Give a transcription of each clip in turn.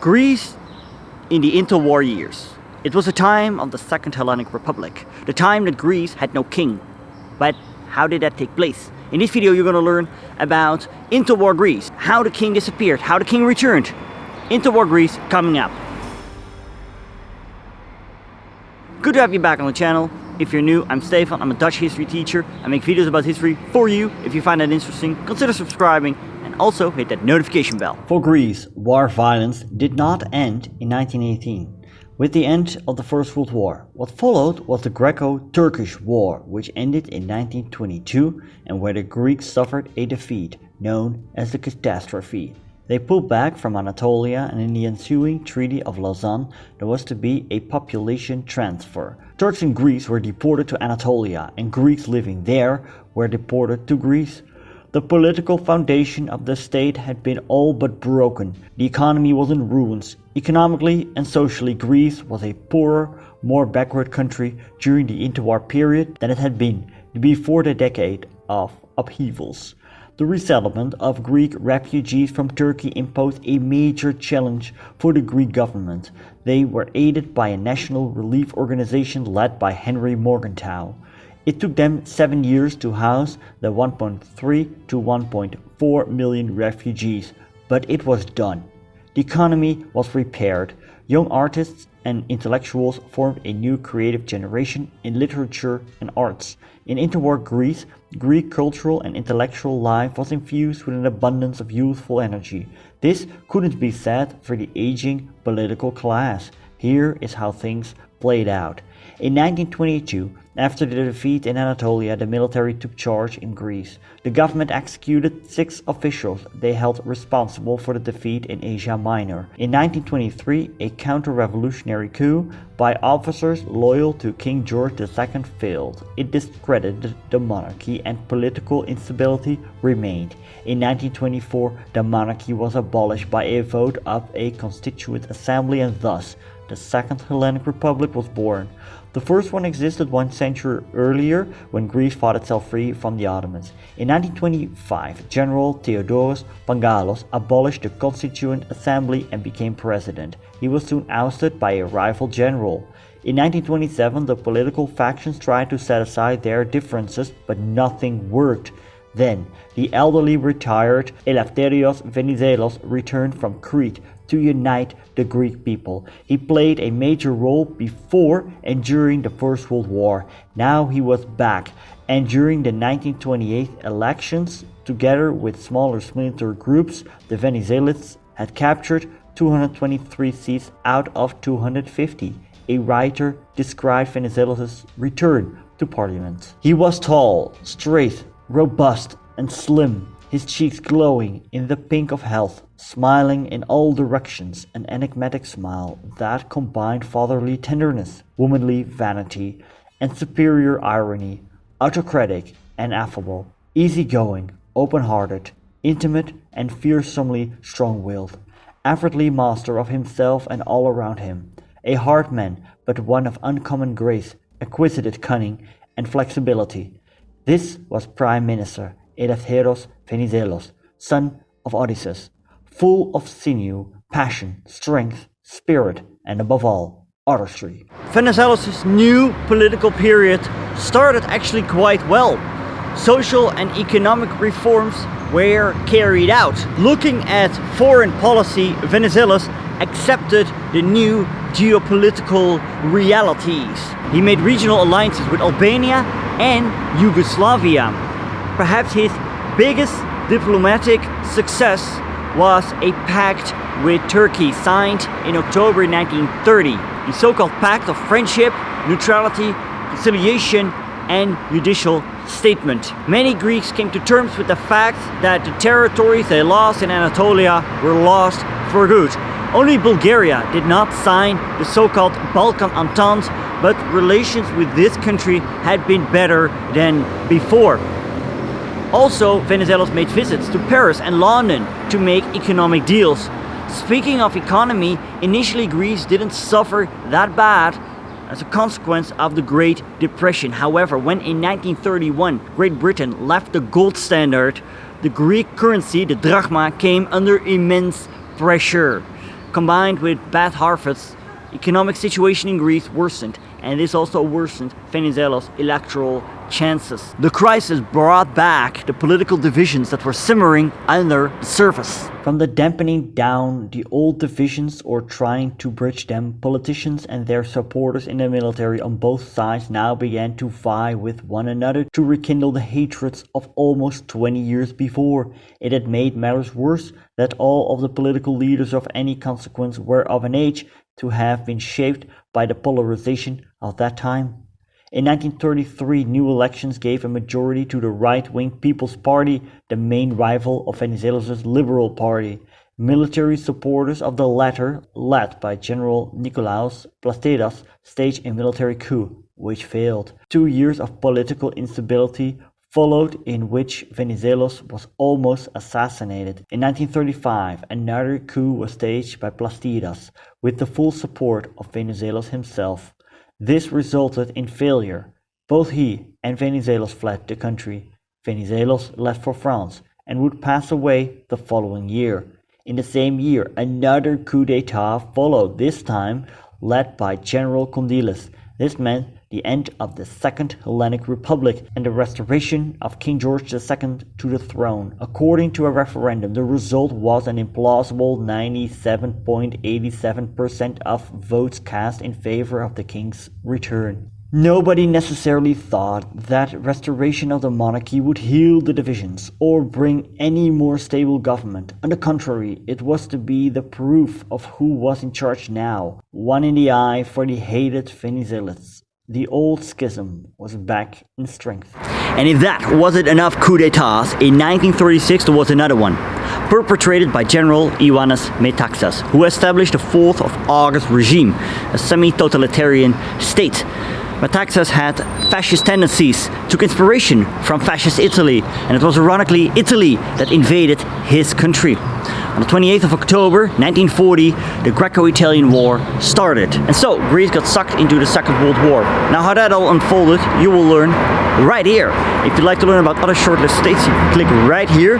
Greece in the interwar years. It was a time of the Second Hellenic Republic, the time that Greece had no king. But how did that take place? In this video you're going to learn about interwar Greece, how the king disappeared, how the king returned. Interwar Greece coming up. Good to have you back on the channel. If you're new, I'm Stefan, I'm a Dutch history teacher. I make videos about history for you. If you find that interesting, consider subscribing and also hit that notification bell. For Greece, war violence did not end in 1918. With the end of the First World War, what followed was the Greco-Turkish War, which ended in 1922 and where the Greeks suffered a defeat known as the catastrophe. They pulled back from Anatolia, and in the ensuing Treaty of Lausanne there was to be a population transfer. Turks in Greece were deported to Anatolia and Greeks living there were deported to Greece. The political foundation of the state had been all but broken. The economy was in ruins. Economically and socially, Greece was a poorer, more backward country during the interwar period than it had been before the decade of upheavals. The resettlement of Greek refugees from Turkey imposed a major challenge for the Greek government. They were aided by a national relief organization led by Henry Morgenthau. It took them 7 years to house the 1.3 to 1.4 million refugees, but it was done. The economy was repaired. Young artists and intellectuals formed a new creative generation in literature and arts. In interwar Greece, Greek cultural and intellectual life was infused with an abundance of youthful energy. This couldn't be said for the aging political class. Here is how things played out. In 1922, after the defeat in Anatolia, the military took charge in Greece. The government executed 6 officials they held responsible for the defeat in Asia Minor. In 1923, a counter-revolutionary coup by officers loyal to King George II failed. It discredited the monarchy and political instability remained. In 1924, the monarchy was abolished by a vote of a constituent assembly, and thus the Second Hellenic Republic was born. The first one existed 1 century earlier when Greece fought itself free from the Ottomans. In 1925, General Theodoros Pangalos abolished the Constituent Assembly and became president. He was soon ousted by a rival general. In 1927, the political factions tried to set aside their differences, but nothing worked. Then, the elderly retired Eleftherios Venizelos returned from Crete to unite the Greek people. He played a major role before and during the First World War. Now he was back, and during the 1928 elections, together with smaller splinter groups, the Venizelos had captured 223 seats out of 250. A writer described Venizelos' return to parliament. He was tall, straight, robust and slim, his cheeks glowing in the pink of health, smiling in all directions, an enigmatic smile that combined fatherly tenderness, womanly vanity, and superior irony, autocratic and affable, easygoing, open-hearted, intimate and fearsomely strong-willed, effortlessly master of himself and all around him, a hard man but one of uncommon grace, exquisite cunning and flexibility. This was Prime Minister Eleftherios Venizelos, son of Odysseus, full of sinew, passion, strength, spirit, and above all, artistry. Venizelos' new political period started actually quite well. Social and economic reforms were carried out. Looking at foreign policy, Venizelos accepted the new geopolitical realities. He made regional alliances with Albania and Yugoslavia. Perhaps his biggest diplomatic success was a pact with Turkey signed in October 1930. The so-called Pact of Friendship, Neutrality, Conciliation and Judicial Statement. Many Greeks came to terms with the fact that the territories they lost in Anatolia were lost for good. Only Bulgaria did not sign the so-called Balkan Entente, but relations with this country had been better than before. Also, Venizelos made visits to Paris and London to make economic deals. Speaking of economy, initially Greece didn't suffer that bad as a consequence of the Great Depression. However, when in 1931 Great Britain left the gold standard, the Greek currency, the drachma, came under immense pressure. Combined with bad harvests, economic situation in Greece worsened, and this also worsened Venizelos' electoral chances. The crisis brought back the political divisions that were simmering under the surface. From the dampening down the old divisions or trying to bridge them, politicians and their supporters in the military on both sides now began to vie with one another to rekindle the hatreds of almost 20 years before. It had made matters worse that all of the political leaders of any consequence were of an age to have been shaped by the polarization of that time. In 1933, new elections gave a majority to the right-wing People's Party, the main rival of Venizelos' Liberal Party. Military supporters of the latter, led by General Nikolaos Plastidas, staged a military coup, which failed. 2 years of political instability followed, in which Venizelos was almost assassinated. In 1935, another coup was staged by Plastidas, with the full support of Venizelos himself. This resulted in failure. Both he and Venizelos fled the country. Venizelos left for France and would pass away the following year. In the same year, another coup d'etat followed, this time led by General Condilis. This meant the end of the Second Hellenic Republic and the restoration of King George II to the throne. According to a referendum, the result was an implausible 97.87% of votes cast in favor of the king's return. Nobody necessarily thought that restoration of the monarchy would heal the divisions or bring any more stable government. On the contrary, it was to be the proof of who was in charge now, one in the eye for the hated Venizelos. The old schism was back in strength. And if that wasn't enough coup d'etats, in 1936 there was another one, perpetrated by General Ioannis Metaxas, who established the 4th of August regime, a semi-totalitarian state. Metaxas had fascist tendencies, took inspiration from fascist Italy, and it was ironically Italy that invaded his country. On the 28th of October 1940, the Greco-Italian War started. And so, Greece got sucked into the Second World War. Now how that all unfolded, you will learn right here. If you'd like to learn about other short-lived states, you can click right here.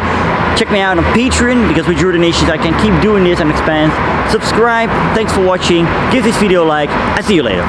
Check me out on Patreon, because with your donations I can keep doing this and expand. Subscribe, thanks for watching, give this video a like, I'll see you later.